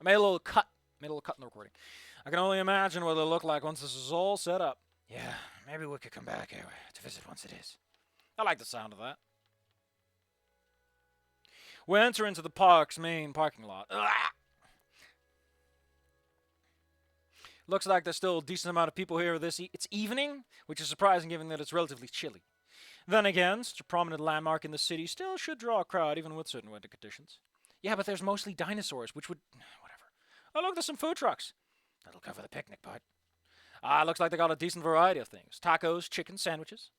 Made a little cut. Made a little cut in the recording. I can only imagine what it'll look like once this is all set up. Yeah, maybe we could come back here to visit once it is. I like the sound of that. We enter into the park's main parking lot. Ugh! Looks like there's still a decent amount of people here it's evening, which is surprising given that it's relatively chilly. Then again, such a prominent landmark in the city still should draw a crowd even with certain weather conditions. Yeah, but there's mostly dinosaurs, which would... whatever. Oh, look, there's some food trucks. That'll cover the picnic part. Looks like they got a decent variety of things. Tacos, chicken, sandwiches.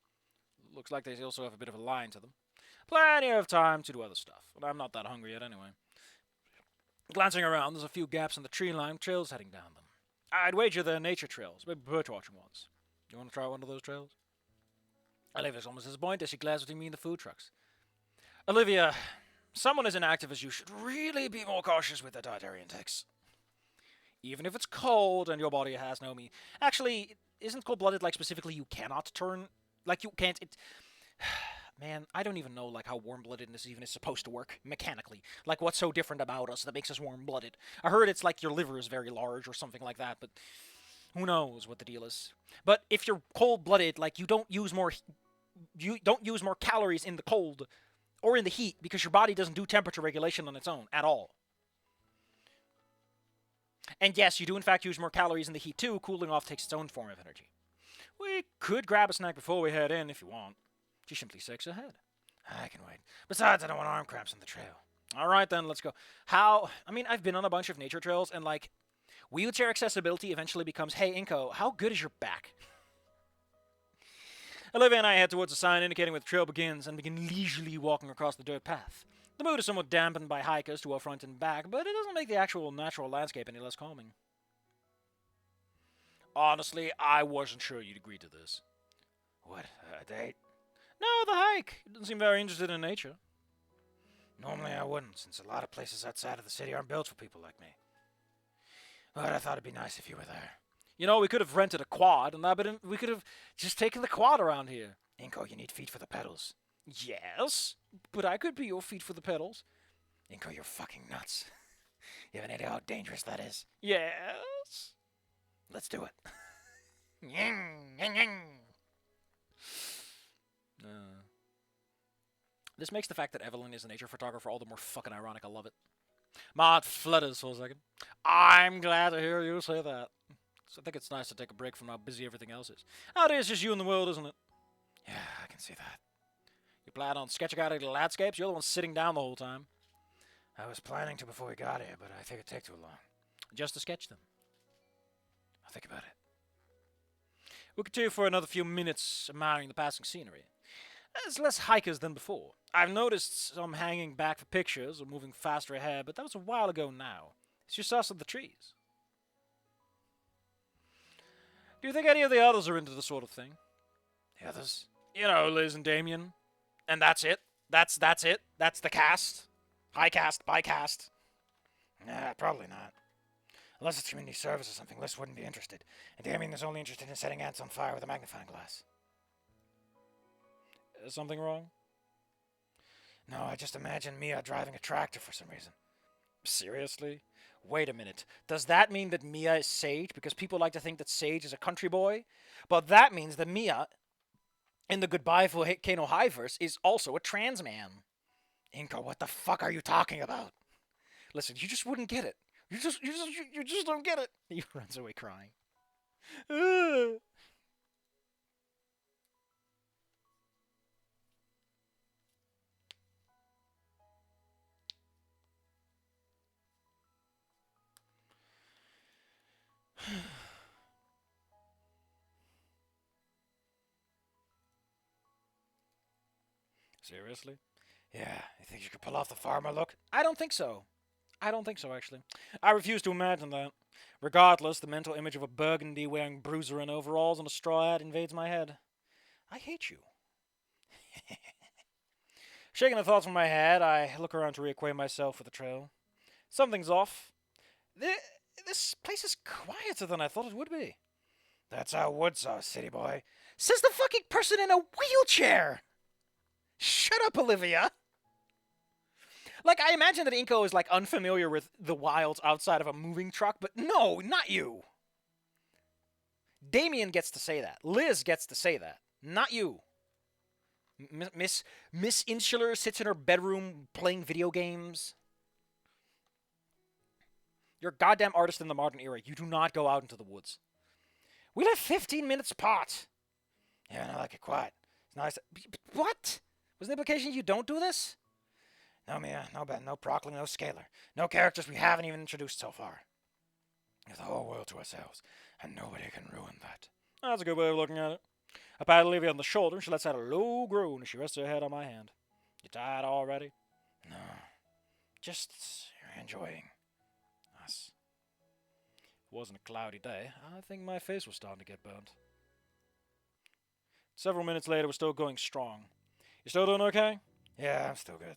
Looks like they also have a bit of a line to them. Plenty of time to do other stuff, and I'm not that hungry yet anyway. Glancing around, there's a few gaps in the tree line, trails heading down them. I'd wager they're nature trails, maybe bird watching ones. You want to try one of those trails? Olivia's almost disappointed as she glares between me and the food trucks. Olivia, someone as inactive as you should really be more cautious with their dietary intakes. Even if it's cold and your body has no meat. Actually, isn't cold-blooded like specifically you cannot turn... Like you can't... Man, I don't even know like how warm-bloodedness even is supposed to work mechanically. Like what's so different about us that makes us warm-blooded. I heard it's like your liver is very large or something like that, but who knows what the deal is. But if you're cold-blooded, like you don't use more calories in the cold or in the heat because your body doesn't do temperature regulation on its own at all. And yes, you do in fact use more calories in the heat too. Cooling off takes its own form of energy. We could grab a snack before we head in if you want. She simply shakes her head. I can wait. Besides, I don't want arm cramps on the trail. Alright then, let's go. I've been on a bunch of nature trails, and like, wheelchair accessibility eventually becomes, hey Inco, how good is your back? Olivia and I head towards a sign indicating where the trail begins and begin leisurely walking across the dirt path. The mood is somewhat dampened by hikers to our front and back, but it doesn't make the actual natural landscape any less calming. Honestly, I wasn't sure you'd agree to this. What, a date? No, the hike. You didn't seem very interested in nature. Normally I wouldn't, since a lot of places outside of the city aren't built for people like me. But I thought it'd be nice if you were there. You know, we could have rented a quad, and we could have just taken the quad around here. Inco, you need feet for the pedals. Yes, but I could be your feet for the pedals. Inco, you're fucking nuts. You have an idea how dangerous that is? Yes. Let's do it. Ying, ying, ying. This makes the fact that Evelyn is a nature photographer all the more fucking ironic. I love it. My heart flutters for a second. I'm glad to hear you say that. So I think it's nice to take a break from how busy everything else is. Nowadays, it's just you in the world, isn't it? Yeah, I can see that. You plan on sketching out any landscapes? You're the one sitting down the whole time. I was planning to before we got here, but I think it'd take too long. Just to sketch them. I'll think about it. We'll continue for another few minutes, admiring the passing scenery. There's less hikers than before. I've noticed some hanging back for pictures or moving faster ahead, but that was a while ago now. It's just us and the trees. Do you think any of the others are into this sort of thing? The others? You know, Liz and Damien. And that's it? That's it? That's the cast? High cast, by cast? Nah, probably not. Unless it's community service or something, Liz wouldn't be interested. And Damien is only interested in setting ants on fire with a magnifying glass. Is something wrong? No, I just imagine Mia driving a tractor for some reason. Seriously? Wait a minute. Does that mean that Mia is Sage? Because people like to think that Sage is a country boy? But that means that Mia, in the Goodbye Volcano High verse, is also a trans man. Inco, what the fuck are you talking about? Listen, you just wouldn't get it. You just don't get it. He runs away crying. Seriously? Yeah, you think you could pull off the farmer look? I don't think so. Actually. I refuse to imagine that. Regardless, the mental image of a burgundy wearing bruiser and overalls and a straw hat invades my head. I hate you. Shaking the thoughts from my head, I look around to reacquaint myself with the trail. Something's off. This place is quieter than I thought it would be. That's how woods are, city boy. Says the fucking person in a wheelchair! Shut up, Olivia! Like, I imagine that Inco is, like, unfamiliar with the wilds outside of a moving truck, but no, not you. Damien gets to say that. Liz gets to say that. Not you. Miss Insular sits in her bedroom playing video games. You're a goddamn artist in the modern era. You do not go out into the woods. We live 15 minutes apart. Yeah, I like it quiet. It's nice. What? Was the implication you don't do this? No, Mia. No Ben. No Prockling. No Scalar. No characters we haven't even introduced so far. We have the whole world to ourselves, and nobody can ruin that. That's a good way of looking at it. I pat Olivia on the shoulder, and she lets out a low groan as she rests her head on my hand. You tired already? No. Just enjoying us. It wasn't a cloudy day. I think my face was starting to get burnt. Several minutes later, we're still going strong. You still doing okay? Yeah, I'm still good.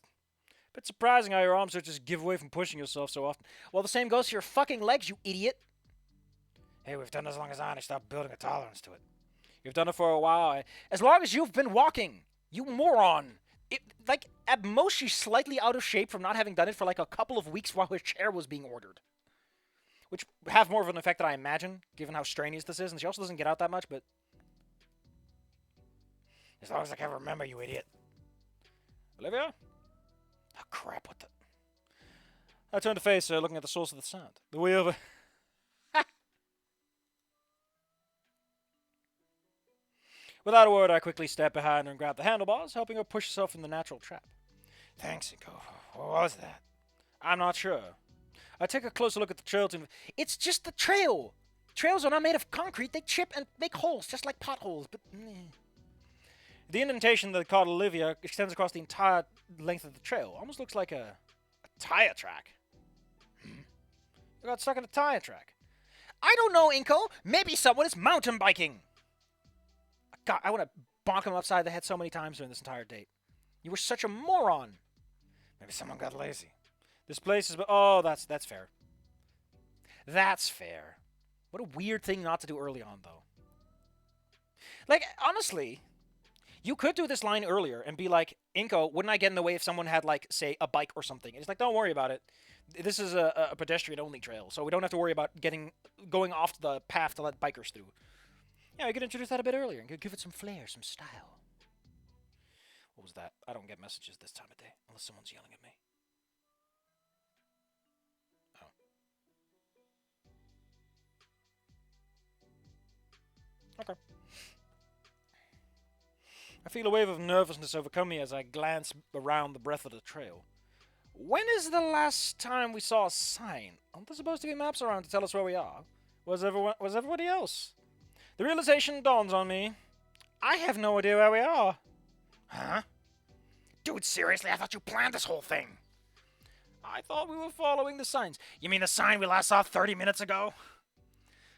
Bit surprising how your arms don't just give way from pushing yourself so often. Well, the same goes for your fucking legs, you idiot. Hey, we've done it as long as I stopped building a tolerance to it. You've done it for a while. As long as you've been walking, you moron. Like, at most, she's slightly out of shape from not having done it for like a couple of weeks while her chair was being ordered. Which have more of an effect than I imagine, given how strenuous this is. And she also doesn't get out that much, but... As long as I can remember, you idiot. Olivia? Oh, crap, what the... I turned to face her, looking at the source of the sound. The wheel of a... Without a word, I quickly stepped behind her and grabbed the handlebars, helping her push herself from the natural trap. Thanks, Inco. What was that? I'm not sure. I take a closer look at the trail to... It's just the trail! Trails are not made of concrete. They chip and make holes, just like potholes, but... The indentation that caught Olivia extends across the entire length of the trail. Almost looks like a tire track. I got stuck in a tire track. I don't know, Inco. Maybe someone is mountain biking. God, I want to bonk him upside the head so many times during this entire date. You were such a moron. Maybe someone got lazy. This place is... Oh, that's fair. That's fair. What a weird thing not to do early on, though. Like, honestly... You could do this line earlier and be like, Inco, wouldn't I get in the way if someone had, like, say, a bike or something? And it's like, don't worry about it. This is a pedestrian-only trail, so we don't have to worry about going off the path to let bikers through. Yeah, you could introduce that a bit earlier and give it some flair, some style. What was that? I don't get messages this time of day, unless someone's yelling at me. Oh. Okay. I feel a wave of nervousness overcome me as I glance around the breadth of the trail. When is the last time we saw a sign? Aren't there supposed to be maps around to tell us where we are? Was everybody else? The realization dawns on me. I have no idea where we are. Huh? Dude, seriously, I thought you planned this whole thing. I thought we were following the signs. You mean the sign we last saw 30 minutes ago?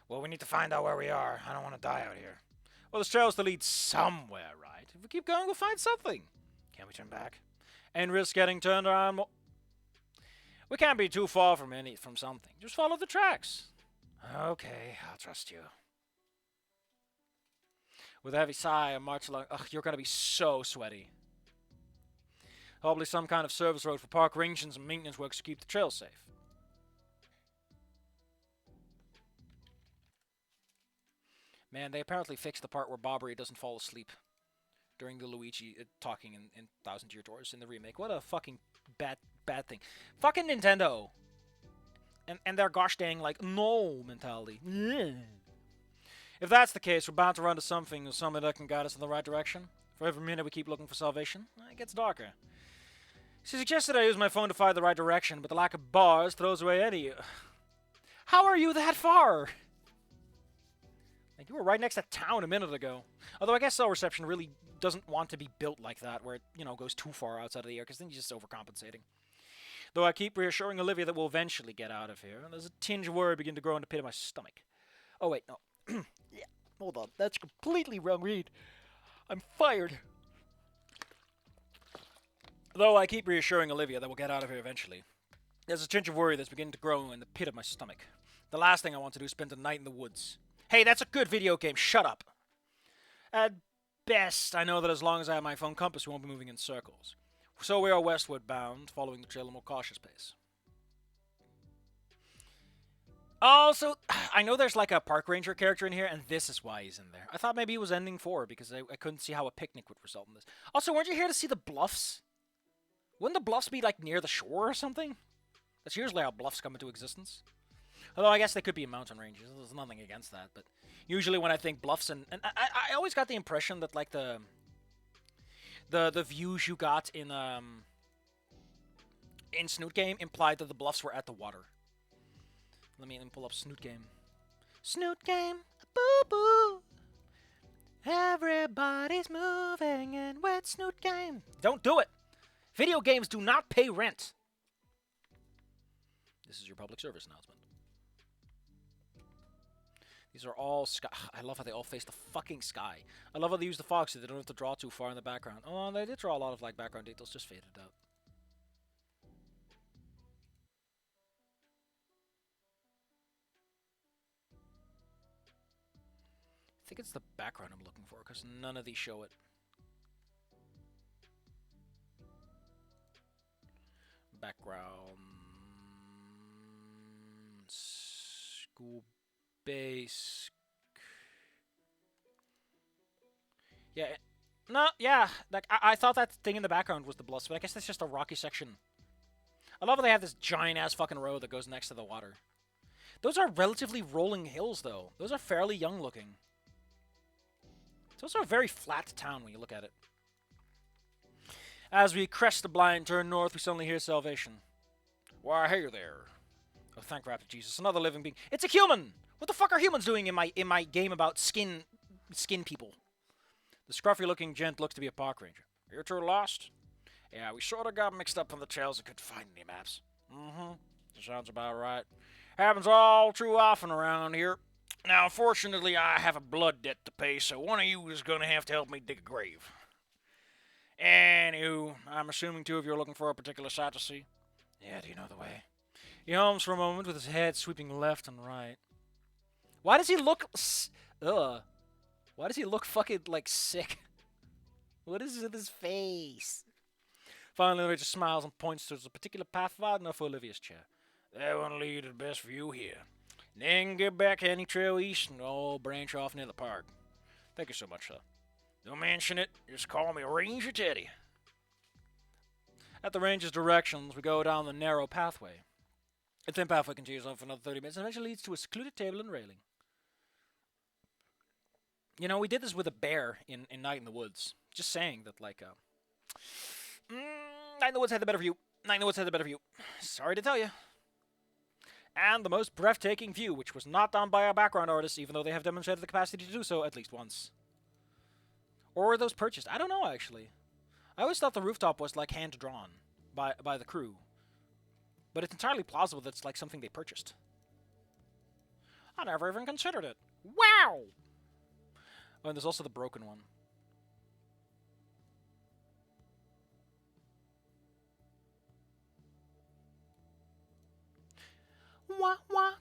Well, we need to find out where we are. I don't want to die out here. Well, there's trails to lead somewhere, right? If we keep going, we'll find something. Can't we turn back? And risk getting turned around more? We can't be too far from something. Just follow the tracks. Okay, I'll trust you. With a heavy sigh, I march along. Ugh, you're gonna be so sweaty. Probably some kind of service road for park rangers and maintenance works to keep the trail safe. Man, they apparently fixed the part where Bobbery doesn't fall asleep during the Luigi talking in Thousand Year Doors in the remake. What a fucking bad thing. Fucking Nintendo. And their gosh dang, like, no mentality. If that's the case, we're bound to run to something that can guide us in the right direction. For every minute we keep looking for salvation, it gets darker. She suggested I use my phone to find the right direction, but the lack of bars throws away any... How are you that far? Like, you were right next to town a minute ago. Although I guess cell reception really doesn't want to be built like that, where it, goes too far outside of the air, because then you're just overcompensating. Though I keep reassuring Olivia that we'll eventually get out of here, and there's a tinge of worry begin to grow in the pit of my stomach. Oh, wait, no. Yeah, hold on. That's completely wrong read. I'm fired. Though I keep reassuring Olivia that we'll get out of here eventually, there's a tinge of worry that's beginning to grow in the pit of my stomach. The last thing I want to do is spend the night in the woods. Hey, that's a good video game. Shut up. At best, I know that as long as I have my phone compass, we won't be moving in circles. So we are westward bound, following the trail at a more cautious pace. Also, I know there's like a park ranger character in here, and this is why he's in there. I thought maybe he was ending 4 because I couldn't see how a picnic would result in this. Also, weren't you here to see the bluffs? Wouldn't the bluffs be like near the shore or something? That's usually how bluffs come into existence. Although I guess they could be in mountain ranges. There's nothing against that, but usually when I think bluffs and I always got the impression that like the views you got in Snoot Game implied that the bluffs were at the water. Let me pull up Snoot Game. Snoot Game, boo boo. Everybody's moving in wet Snoot Game. Don't do it. Video games do not pay rent. This is your public service announcement. These are all sky. I love how they all face the fucking sky. I love how they use the fog so they don't have to draw too far in the background. Oh, they did draw a lot of like background details, just faded out. I think it's the background I'm looking for, because none of these show it. Background. School base. Yeah. No, yeah. Like I thought that thing in the background was the bluffs, but I guess that's just a rocky section. I love how they have this giant-ass fucking road that goes next to the water. Those are relatively rolling hills, though. Those are fairly young-looking. It's also a very flat town when you look at it. As we crest the blind turn north, we suddenly hear salvation. Why, hey there. Oh, thank rapid Jesus. Another living being. It's a human! What the fuck are humans doing in my game about skin people? The scruffy-looking gent looks to be a park ranger. You're too lost? Yeah, we sort of got mixed up on the trails and couldn't find any maps. Mm-hmm. Sounds about right. Happens all too often around here. Now, unfortunately, I have a blood debt to pay, so one of you is going to have to help me dig a grave. Anywho, I'm assuming two of you are looking for a particular sight to see. Yeah, do you know the way? He hums for a moment with his head sweeping left and right. Why does he look... Ugh. Why does he look fucking, like, sick? What is with his face? Finally, Olivia just smiles and points towards a particular path wide enough for Olivia's chair. That one leads to the best view here. Then get back any trail east and all branch off near the park. Thank you so much, sir. Don't mention it. Just call me Ranger Teddy. At the ranger's directions, we go down the narrow pathway. The thin pathway continues on for another 30 minutes and eventually leads to a secluded table and railing. You know, we did this with a bear in Night in the Woods. Just saying that, like, Night in the Woods had the better view. Night in the Woods had the better view. Sorry to tell you. And the most breathtaking view, which was not done by a background artist, even though they have demonstrated the capacity to do so at least once. Or were those purchased? I don't know, actually. I always thought the rooftop was, like, hand-drawn by the crew. But it's entirely plausible that it's, like, something they purchased. I never even considered it. Wow! Oh, and there's also the broken one. Wah, wah.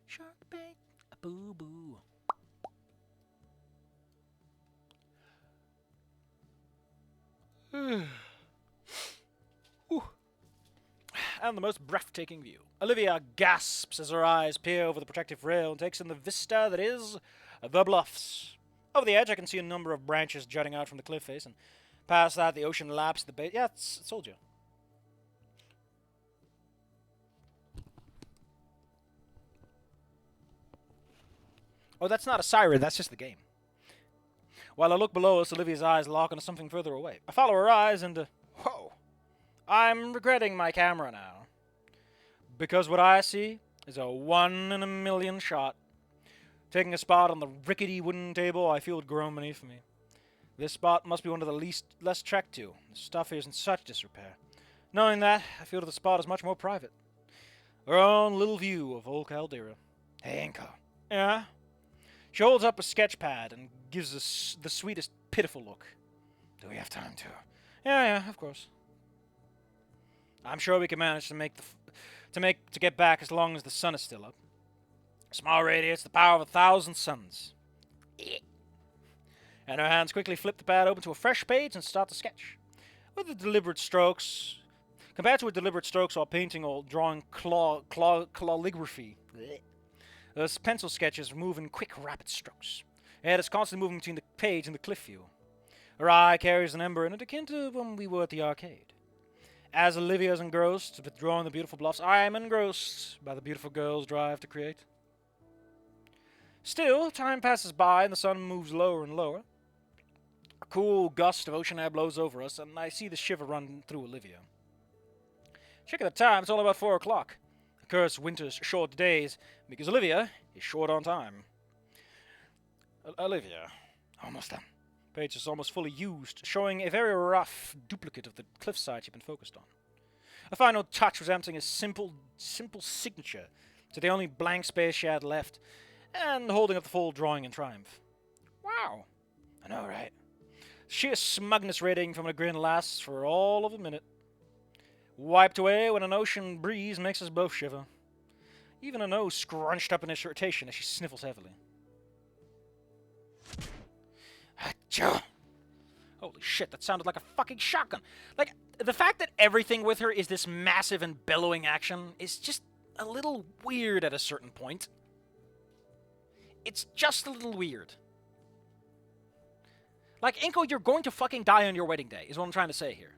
Shark bait, a boo boo. And the most breathtaking view. Olivia gasps as her eyes peer over the protective rail and takes in the vista that is the bluffs. Over the edge, I can see a number of branches jutting out from the cliff face, and past that, the ocean laps the base. Yeah, it's told you. Oh, that's not a siren, that's just the game. While I look below us, Olivia's eyes lock onto something further away. I follow her eyes and, whoa. I'm regretting my camera now. Because what I see is a 1 in a million shot. Taking a spot on the rickety wooden table, I feel it groan beneath me. This spot must be one of the less trekked to. The stuff here is in such disrepair. Knowing that, I feel that the spot is much more private. Our own little view of old Caldera. Hey, Inco. Yeah? She holds up a sketch pad and gives us the sweetest, pitiful look. Do we have time to? Yeah, of course. I'm sure we can manage to get back as long as the sun is still up. Small radius, the power of 1,000 suns. and her hands quickly flip the pad open to a fresh page and start to sketch. With the deliberate strokes, compared to with deliberate strokes while painting or drawing calligraphy, those pencil sketches move in quick, rapid strokes. Her head is constantly moving between the page and the cliff view. Her eye carries an ember in it akin to when we were at the arcade. As Olivia is engrossed with drawing the beautiful bluffs, I am engrossed by the beautiful girl's drive to create. Still, time passes by and the sun moves lower and lower. A cool gust of ocean air blows over us, and I see the shiver run through Olivia. Check at the time, it's all about 4 o'clock. The cursed winter's short days, because Olivia is short on time. Olivia, almost done. Page is almost fully used, showing a very rough duplicate of the cliffside she'd been focused on. A final touch was emptying a simple signature to the only blank space she had left, and holding up the full drawing in triumph. Wow. I know, right? Sheer smugness radiating from a grin lasts for all of a minute. Wiped away when an ocean breeze makes us both shiver. Even her nose scrunched up in irritation as she sniffles heavily. Achoo! Holy shit, that sounded like a fucking shotgun. Like, the fact that everything with her is this massive and bellowing action is just a little weird at a certain point. It's just a little weird. Like, Inco, you're going to fucking die on your wedding day, is what I'm trying to say here.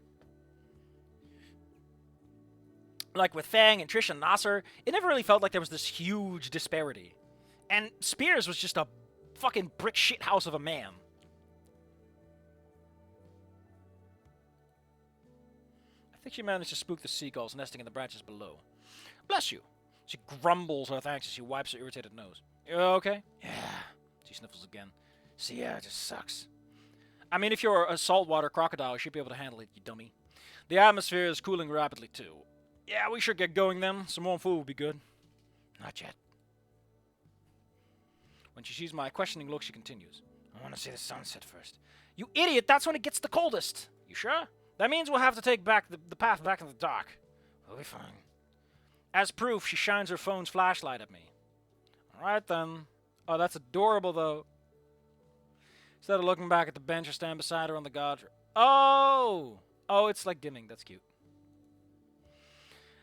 Like, with Fang and Trish and Nasser, it never really felt like there was this huge disparity. And Spears was just a fucking brick shithouse of a man. I think she managed to spook the seagulls nesting in the branches below. Bless you. She grumbles her thanks as she wipes her irritated nose. You okay? Yeah. She sniffles again. See, yeah, it just sucks. I mean, if you're a saltwater crocodile, you should be able to handle it, you dummy. The atmosphere is cooling rapidly, too. Yeah, we should get going then. Some more food would be good. Not yet. When she sees my questioning look, she continues. I want to see the sunset first. You idiot, that's when it gets the coldest. You sure? That means we'll have to take back the path back in the dark. We'll be fine. As proof, she shines her phone's flashlight at me. Alright then. Oh, that's adorable, though. Instead of looking back at the bench, I stand beside her on the guard. Oh! Oh, it's like dimming. That's cute.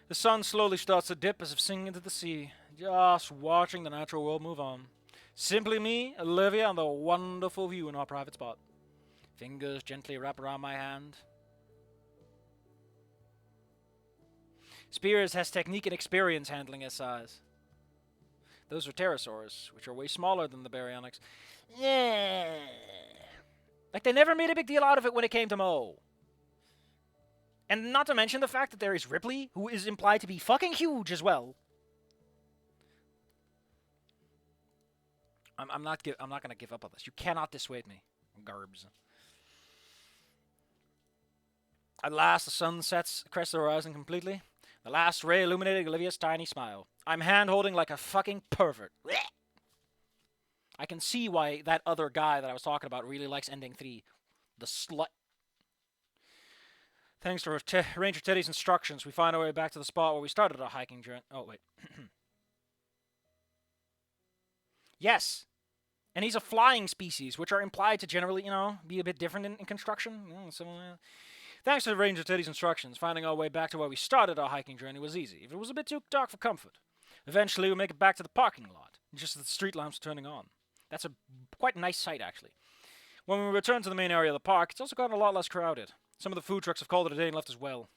The sun slowly starts to dip as if sinking into the sea. Just watching the natural world move on. Simply me, Olivia, and the wonderful view in our private spot. Fingers gently wrap around my hand. Spears has technique and experience handling his size. Those are pterosaurs, which are way smaller than the baryonyx. Yeah. Like, they never made a big deal out of it when it came to Mo. And not to mention the fact that there is Ripley, who is implied to be fucking huge as well. I'm not gonna give up on this. You cannot dissuade me, Garbs. At last, the sun sets across the horizon completely. The last ray illuminated Olivia's tiny smile. I'm hand-holding like a fucking pervert. I can see why that other guy that I was talking about really likes ending 3. The slut. Thanks to Ranger Teddy's instructions, we find our way back to the spot where we started our hiking journey. Oh, wait. Yes. And he's a flying species, which are implied to generally, be a bit different in construction. Thanks to Ranger Teddy's instructions, finding our way back to where we started our hiking journey was easy, if it was a bit too dark for comfort. Eventually, we make it back to the parking lot, just as the street lamps are turning on. That's a quite nice sight, actually. When we return to the main area of the park, it's also gotten a lot less crowded. Some of the food trucks have called it a day and left as well.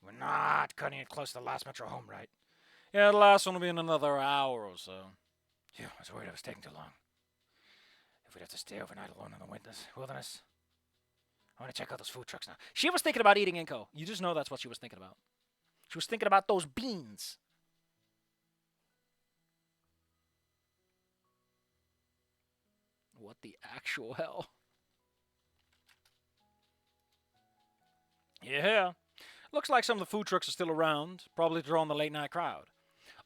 We're not cutting it close to the last metro home, right? Yeah, the last one will be in another hour or so. Phew, I was worried it was taking too long. If we'd have to stay overnight alone in the wilderness. I want to check out those food trucks now. She was thinking about eating Inco. You just know that's what she was thinking about. She was thinking about those beans. What the actual hell? Yeah. Looks like some of the food trucks are still around, probably to draw on the late night crowd.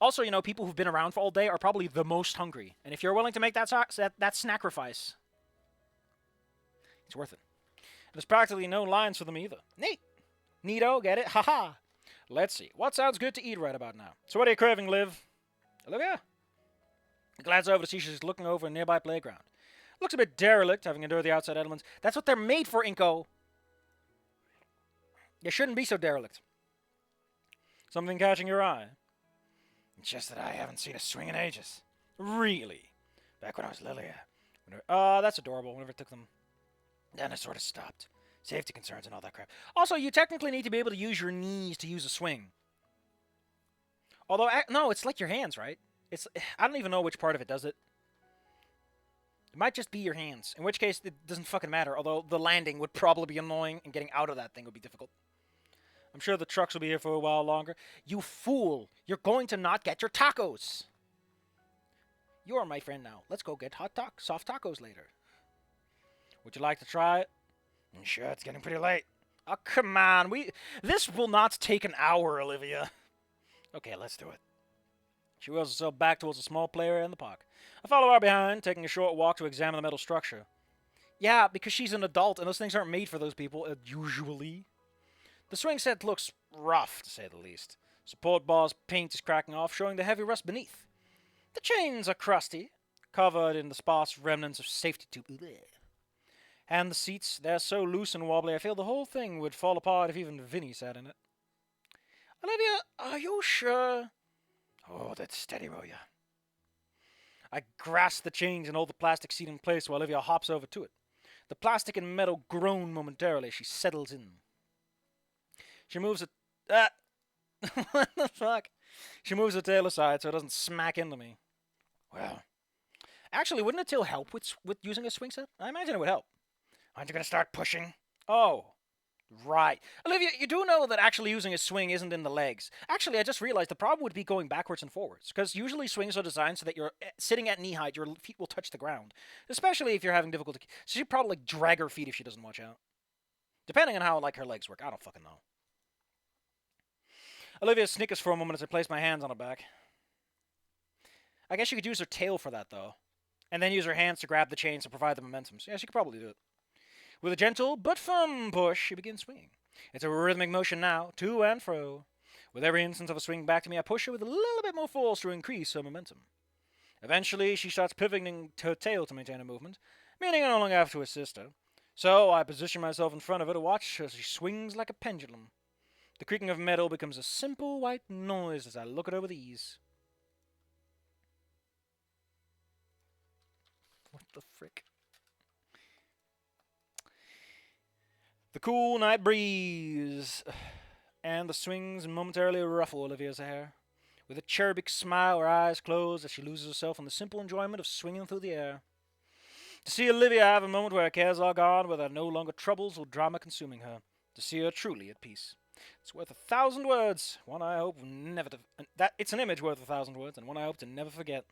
Also, people who've been around for all day are probably the most hungry. And if you're willing to make that sacrifice, it's worth it. There's practically no lines for them either. Neat. Neato, get it? Haha. Let's see. What sounds good to eat right about now? So what are you craving, Liv? Olivia? I glance over to see she's looking over a nearby playground. Looks a bit derelict, having endured the outside elements. That's what they're made for, Inco. You shouldn't be so derelict. Something catching your eye? It's just that I haven't seen a swing in ages. Really? Back when I was little, yeah. That's adorable. Whenever it took them. Then I sort of stopped. Safety concerns and all that crap. Also, you technically need to be able to use your knees to use a swing. Although, no, it's like your hands, right? I don't even know which part of it does it. It might just be your hands. In which case, it doesn't fucking matter. Although the landing would probably be annoying and getting out of that thing would be difficult. I'm sure the trucks will be here for a while longer. You fool! You're going to not get your tacos! You are my friend now. Let's go get soft tacos later. Would you like to try it? Sure, it's getting pretty late. Oh, come on. This will not take an hour, Olivia. Okay, let's do it. She wheels herself back towards a small play area in the park. I follow her behind, taking a short walk to examine the metal structure. Yeah, because she's an adult, and those things aren't made for those people, usually. The swing set looks rough, to say the least. Support bar's paint is cracking off, showing the heavy rust beneath. The chains are crusty, covered in the sparse remnants of safety tube. And the seats, they're so loose and wobbly, I feel the whole thing would fall apart if even Vinny sat in it. Olivia, are you sure? Oh, that's steady, will ya? I grasp the chains and hold the plastic seat in place while Olivia hops over to it. The plastic and metal groan momentarily as she settles in. She moves it. What the fuck? She moves the tail aside so it doesn't smack into me. Well, actually, wouldn't a tail help with using a swing set? I imagine it would help. Aren't you going to start pushing? Oh, right. Olivia, you do know that actually using a swing isn't in the legs. Actually, I just realized the problem would be going backwards and forwards, because usually swings are designed so that you're sitting at knee height, your feet will touch the ground, especially if you're having difficulty. So she'd probably drag her feet if she doesn't watch out. Depending on how, her legs work. I don't fucking know. Olivia snickers for a moment as I place my hands on her back. I guess you could use her tail for that, though. And then use her hands to grab the chains to provide the momentum. So yeah, she could probably do it. With a gentle but firm push, she begins swinging. It's a rhythmic motion now, to and fro. With every instance of a swing back to me, I push her with a little bit more force to increase her momentum. Eventually, she starts pivoting her tail to maintain her movement, meaning I no longer have to assist her. So I position myself in front of her to watch as she swings like a pendulum. The creaking of metal becomes a simple white noise as I look at her with ease. What the frick? The cool night breeze and the swings momentarily ruffle Olivia's hair. With a cherubic smile, her eyes close as she loses herself in the simple enjoyment of swinging through the air. To see Olivia have a moment where her cares are gone, where there are no longer troubles or drama consuming her. To see her truly at peace. It's worth 1,000 words. One I hope never to... It's an image worth 1,000 words, and one I hope to never forget.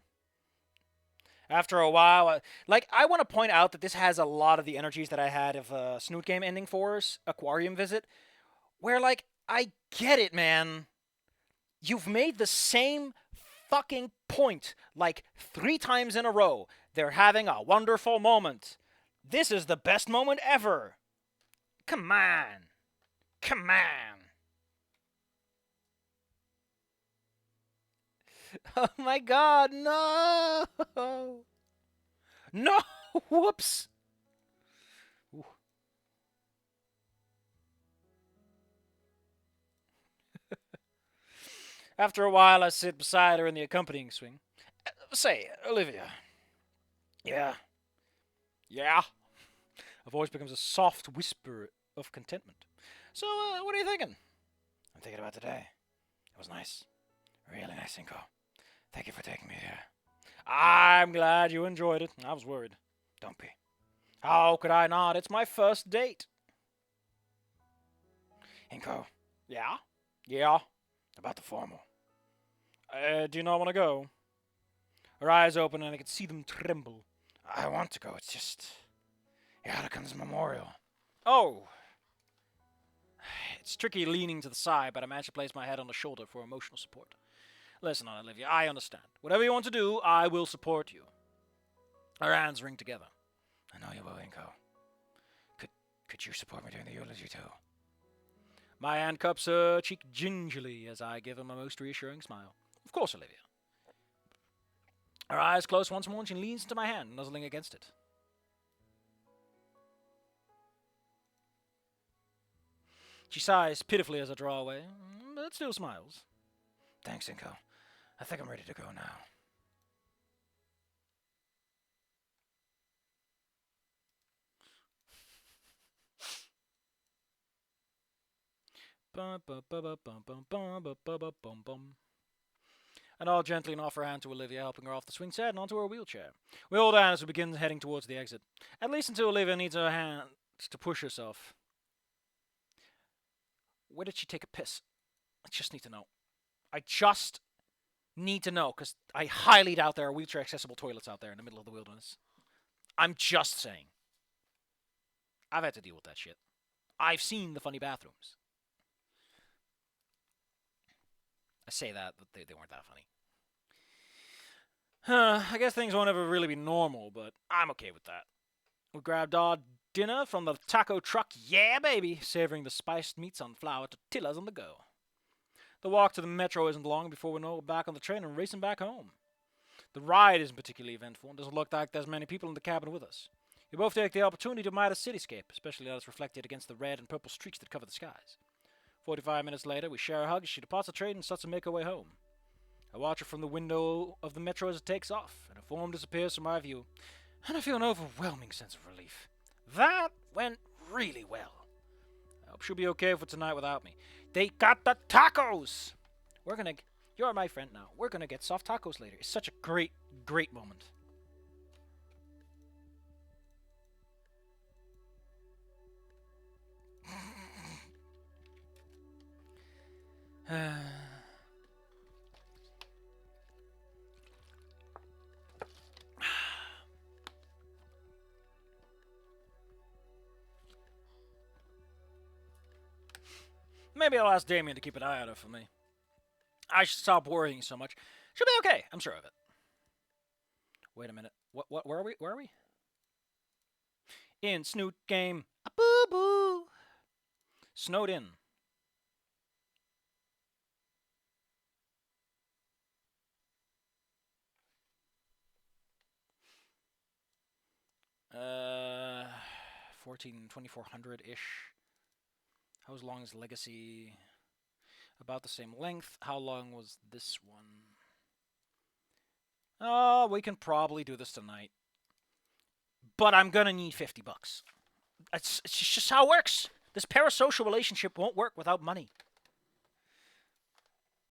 After a while, I want to point out that this has a lot of the energies that I had of Snoot Game Ending Force, Aquarium Visit, where, I get it, man. You've made the same fucking point, 3 times in a row. They're having a wonderful moment. This is the best moment ever. Come on. Come on. Oh my god, no! No! Whoops! Ooh. After a while, I sit beside her in the accompanying swing. Say, Olivia. Yeah? Her voice becomes a soft whisper of contentment. So, what are you thinking? I'm thinking about today. It was nice. Really nice, Inco. Thank you for taking me there. I'm glad you enjoyed it. I was worried. Don't be. How could I not? It's my first date. Inco. Yeah? Yeah? About the formal. Do you not want to go? Her eyes open and I could see them tremble. I want to go. It's just... Yarrikan's memorial. Oh. It's tricky leaning to the side, but I managed to place my head on the shoulder for emotional support. Listen, Olivia, I understand. Whatever you want to do, I will support you. Our hands ring together. I know you will, Inco. Could you support me during the eulogy, too? My hand cups her cheek gingerly as I give him a most reassuring smile. Of course, Olivia. Her eyes close once more and she leans into my hand, nuzzling against it. She sighs pitifully as I draw away, but still smiles. Thanks, Inco. I think I'm ready to go now. And I'll gently offer a hand to Olivia, helping her off the swing set and onto her wheelchair. We hold hands as we begin heading towards the exit. At least until Olivia needs her hand to push herself. Where did she take a piss? I just need to know. I just need to know, because I highly doubt there are wheelchair-accessible toilets out there in the middle of the wilderness. I'm just saying. I've had to deal with that shit. I've seen the funny bathrooms. I say that, but they weren't that funny. I guess things won't ever really be normal, but I'm okay with that. We grabbed our dinner from the taco truck, yeah baby, savoring the spiced meats on flour tortillas on the go. The walk to the metro isn't long before we know we're back on the train and racing back home. The ride isn't particularly eventful and doesn't look like there's many people in the cabin with us. We both take the opportunity to admire the cityscape, especially as reflected against the red and purple streaks that cover the skies. 45 minutes later, we share a hug as she departs the train and starts to make her way home. I watch her from the window of the metro as it takes off, and her form disappears from my view, and I feel an overwhelming sense of relief. That went really well. I hope she'll be okay for tonight without me. They got the tacos! You're my friend now. We're gonna get soft tacos later. It's such a great, great moment. Maybe I'll ask Damien to keep an eye on her for me. I should stop worrying so much. She'll be okay, I'm sure of it. Wait a minute. Where are we? In Snoot Game. Boo-boo. Snowed in. Uh, 2400-ish. How long is Legacy? About the same length. How long was this one? Oh, we can probably do this tonight. But I'm gonna need $50. It's just how it works. This parasocial relationship won't work without money.